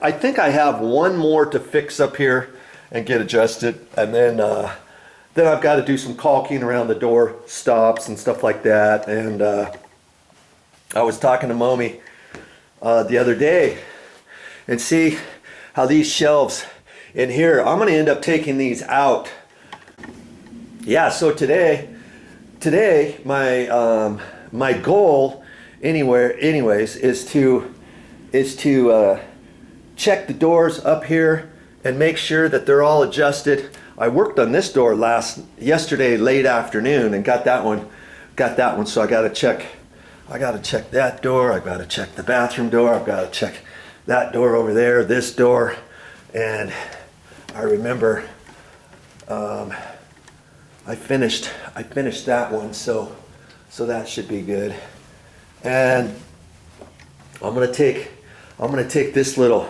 I think I have one more to fix up here and get adjusted, and then I've got to do some caulking around the door stops and stuff like that. And I was talking to Mommy the other day, and see how these shelves in here, I'm going to end up taking these out. Yeah, so today my goal anyways is to check the doors up here and make sure that they're all adjusted. I worked on this door yesterday late afternoon and got that one, so I got to check that door, I got to check the bathroom door, I've got to check that door over there, this door, and I remember I finished that one, so that should be good. And I'm gonna take this little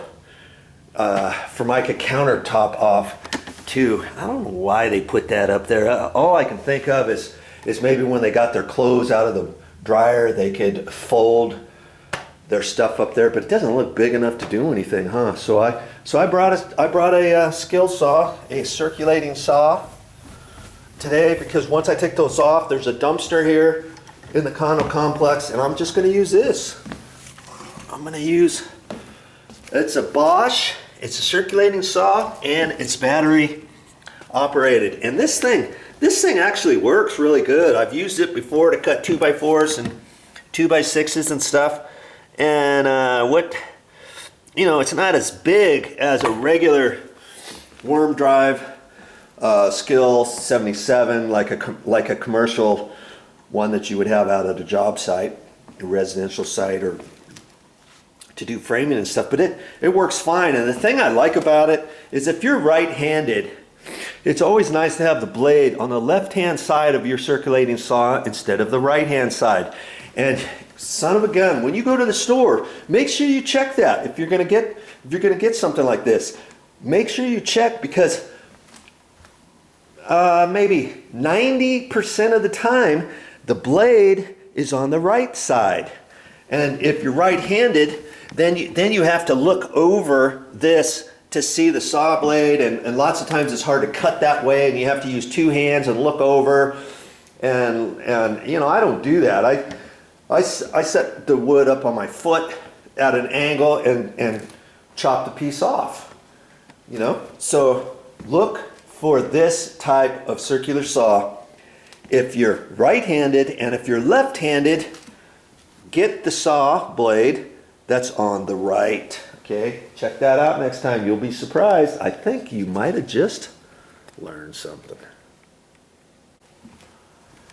Formica countertop off too. I don't know why they put that up there. All I can think of is maybe when they got their clothes out of the dryer, they could fold their stuff up there, but it doesn't look big enough to do anything, huh? So I brought a skill saw, a circulating saw today, because once I take those off, there's a dumpster here in the condo complex, and I'm just going to use this. It's a Bosch, it's a circulating saw, and it's battery operated. And this thing actually works really good. I've used it before to cut 2x4s and 2x6s and stuff. And it's not as big as a regular worm drive Skill 77, like a commercial one that you would have out at a job site, a residential site, or to do framing and stuff. But it works fine. And the thing I like about it is if you're right-handed, it's always nice to have the blade on the left-hand side of your circulating saw instead of the right-hand side. And son of a gun, when you go to the store, make sure you check that. If you're gonna get something like this, make sure you check, because maybe 90% of the time the blade is on the right side. And if you're right-handed, then you have to look over this to see the saw blade, and lots of times it's hard to cut that way, and you have to use two hands and look over, and I don't do that. I set the wood up on my foot at an angle and chop the piece off, So look for this type of circular saw. If you're right-handed, and if you're left-handed, get the saw blade that's on the right. Okay, check that out next time. You'll be surprised. I think you might have just learned something.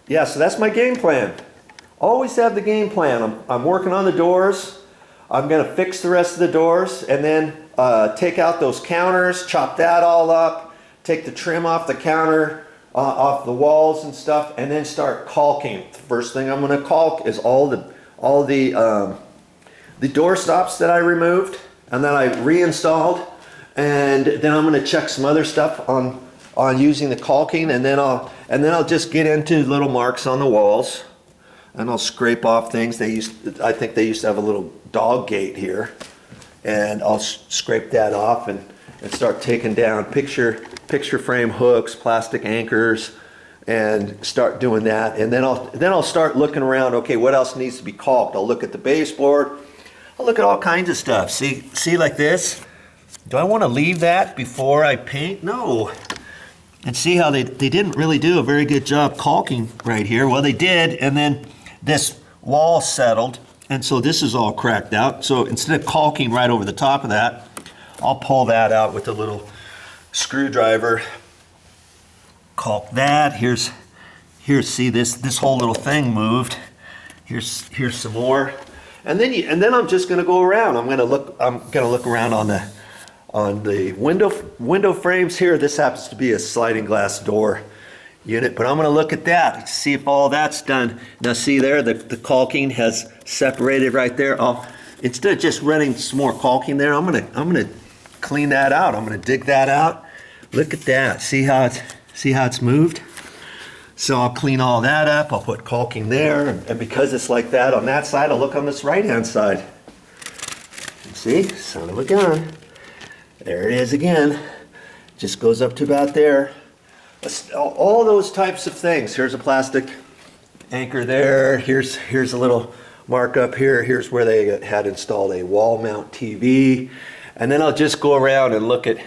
Yeah, so that's my game plan. Always have the game plan. I'm working on the doors. I'm going to fix the rest of the doors, and then take out those counters, chop that all up, take the trim off the counter, off the walls and stuff, and then start caulking. The first thing I'm going to caulk is all the door stops that I removed and then I reinstalled, and then I'm going to check some other stuff on using the caulking, and then I'll just get into little marks on the walls, and I'll scrape off things. I think they used to have a little dog gate here, and I'll scrape that off and start taking down picture frame hooks, plastic anchors, and start doing that. And then I'll start looking around. Okay, what else needs to be caulked? I'll look at the baseboard. I'll look at all kinds of stuff. See like this? Do I want to leave that before I paint? No. And see how they didn't really do a very good job caulking right here. Well, they did, and then this wall settled, and so this is all cracked out. So instead of caulking right over the top of that, I'll pull that out with a little screwdriver, caulk that. Here's see this whole little thing moved. Here's some more, and then I'm just going to go around. I'm going to look around on the window frames here. This happens to be a sliding glass door unit, but I'm going to look at that, see if all that's done. Now see there, the caulking has separated right there. Instead of just running some more caulking there, I'm gonna clean that out. I'm gonna dig that out. Look at that. See how it's moved? So I'll clean all that up. I'll put caulking there, and because it's like that on that side, I'll look on this right-hand side. See, son of a gun. There it is again. Just goes up to about there. All those types of things. Here's a plastic anchor there. Here's a little mark up here. Here's where they had installed a wall mount TV. And then I'll just go around and look at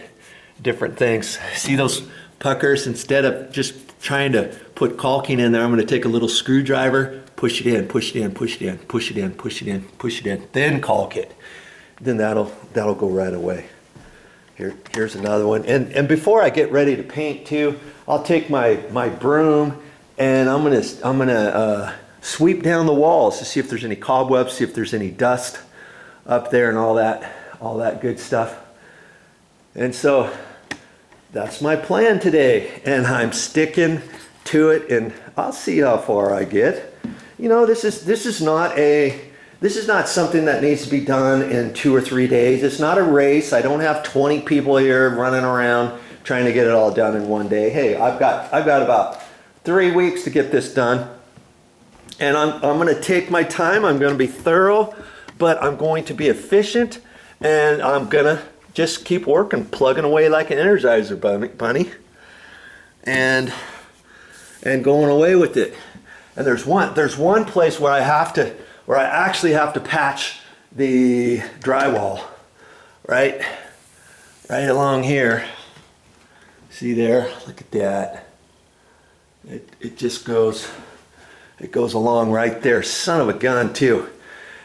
different things. See those puckers? Instead of just trying to put caulking in there, I'm going to take a little screwdriver, push it in, push it in, push it in, push it in, push it in, push it in, then caulk it. Then that'll go right away. Here's another one. And before I get ready to paint too, I'll take my broom and I'm gonna sweep down the walls to see if there's any cobwebs, see if there's any dust up there and all that good stuff. And so that's my plan today, and I'm sticking to it, and I'll see how far I get. You know, this is not something that needs to be done in 2 or 3 days. It's not a race. I don't have 20 people here running around trying to get it all done in one day. Hey, I've got about 3 weeks to get this done. And I'm going to take my time. I'm going to be thorough, but I'm going to be efficient, and I'm going to just keep working, plugging away like an Energizer bunny, and going away with it. And there's one place where I actually have to patch the drywall, right along here. See there? Look at that. It just goes. It goes along right there. Son of a gun too.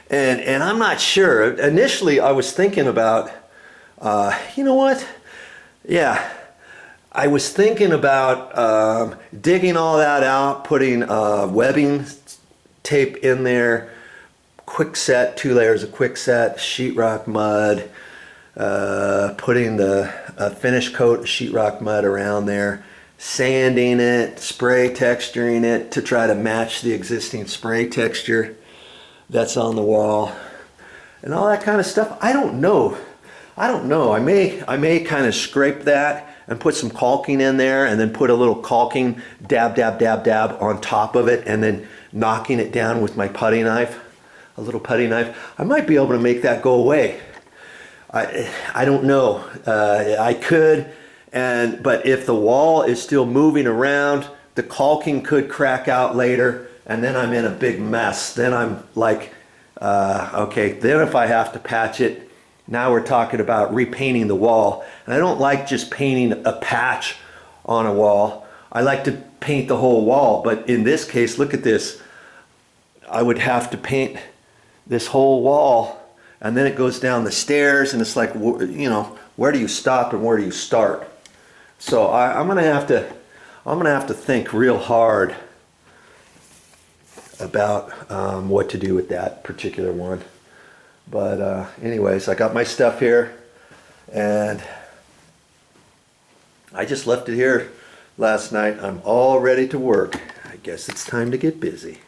And I'm not sure. Initially, I was thinking about. You know what? Yeah, I was thinking about digging all that out, putting webbing tape in there, quickset, 2 layers of quickset, sheetrock mud, putting the finish coat of sheetrock mud around there, sanding it, spray texturing it to try to match the existing spray texture that's on the wall, and all that kind of stuff. I don't know. I may kind of scrape that and put some caulking in there, and then put a little caulking dab on top of it, and then knocking it down with my putty knife, a little putty knife. I might be able to make that go away. I don't know. I could, but if the wall is still moving around, the caulking could crack out later, and then I'm in a big mess. Then I'm like, okay, then if I have to patch it, now we're talking about repainting the wall. And I don't like just painting a patch on a wall. I like to paint the whole wall, but in this case, look at this. I would have to paint this whole wall, and then it goes down the stairs, and it's like, you know, where do you stop and where do you start? So I'm gonna have to think real hard about what to do with that particular one. But anyways, I got my stuff here, and I just left it here last night. I'm all ready to work. I guess it's time to get busy.